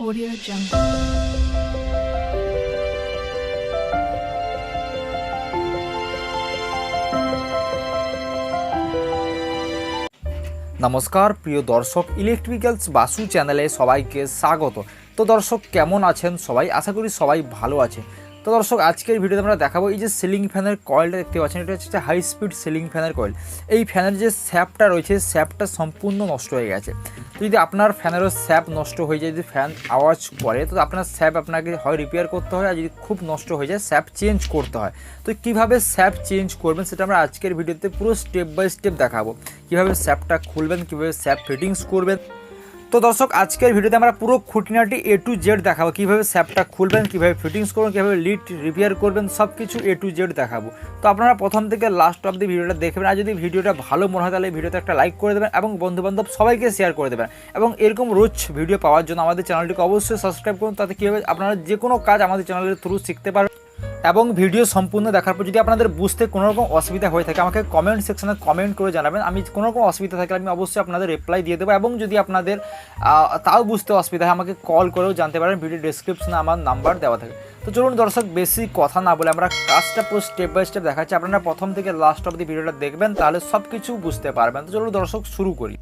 Audio Jungle. নমস্কার প্রিয় দর্শক, ইলেকট্রিক্যালস বাসু চ্যানেলে সবাইকে স্বাগত। তো দর্শক কেমন আছেন সবাই? আশা করি সবাই ভালো আছে। তো দর্শক আজকের ভিডিওতে আমরা দেখাবো এই যে সিলিং ফ্যানের কয়েলটা দেখতে পাচ্ছেন, এটা হচ্ছে হাই স্পিড সিলিং ফ্যানের কয়েল। এই ফ্যানের যে স্যাপটা রয়েছে, স্যাপটা সম্পূর্ণ নষ্ট হয়ে গেছে। তো যদি আপনার ফ্যানেরও স্যাপ নষ্ট হয়ে যায়, যদি ফ্যান আওয়াজ করে, তো আপনার স্যাপ আপনাকে হয় রিপেয়ার করতে হয়, আর যদি খুব নষ্ট হয়ে যায় স্যাপ চেঞ্জ করতে হয়। তো কীভাবে স্যাপ চেঞ্জ করবেন সেটা আমরা আজকের ভিডিওতে পুরো স্টেপ বাই স্টেপ দেখাবো। কীভাবে স্যাপটা খুলবেন, কীভাবে স্যাপ ফিটিংস করবেন। তো দর্শক আজকের ভিডিওতে আমরা পুরো খুঁটিনাটি A to Z দেখাবো, কীভাবে স্যাপটা খুলবেন, কীভাবে ফিটিংস করবেন, কীভাবে লিড রিপেয়ার করবেন, সব কিছু A to Z দেখাবো। তো আপনারা প্রথম থেকে লাস্ট অব্দি ভিডিওটা দেখবেন, আর যদি ভিডিওটা ভালো মনে হয় তাহলে ভিডিওতে একটা লাইক করে দেবেন এবং বন্ধুবান্ধব সবাইকে শেয়ার করে দেবেন। এবং এরকম রোজ ভিডিও পাওয়ার জন্য আমাদের চ্যানেলটিকে অবশ্যই সাবস্ক্রাইব করুন, তাতে কীভাবে আপনারা যে কোনো কাজ আমাদের চ্যানেলের থ্রু শিখতে পারবেন। এবং ভিডিও সম্পূর্ণ দেখার পর যদি আপনাদের বুঝতে কোনো রকম অসুবিধা হয়ে থাকে, আমাকে কমেন্ট সেকশনে কমেন্ট করে জানাবেন। আমি কোনো রকম অসুবিধা থাকলে আমি অবশ্যই আপনাদের রিপ্লাই দিয়ে দেবো। এবং যদি আপনাদের তাও বুঝতে অসুবিধা হয়, আমাকে কল করেও জানতে পারেন, ভিডিও ডেসক্রিপশনে আমার নাম্বার দেওয়া থাকে। তো চলুন দর্শক বেশি কথা না বলে আমরা কাজটা পুরো স্টেপ বাই স্টেপ দেখাচ্ছি। আপনারা প্রথম থেকে লাস্ট অবধি ভিডিওটা দেখবেন, তাহলে সব কিছু বুঝতে পারবেন। তো চলুন দর্শক শুরু করি।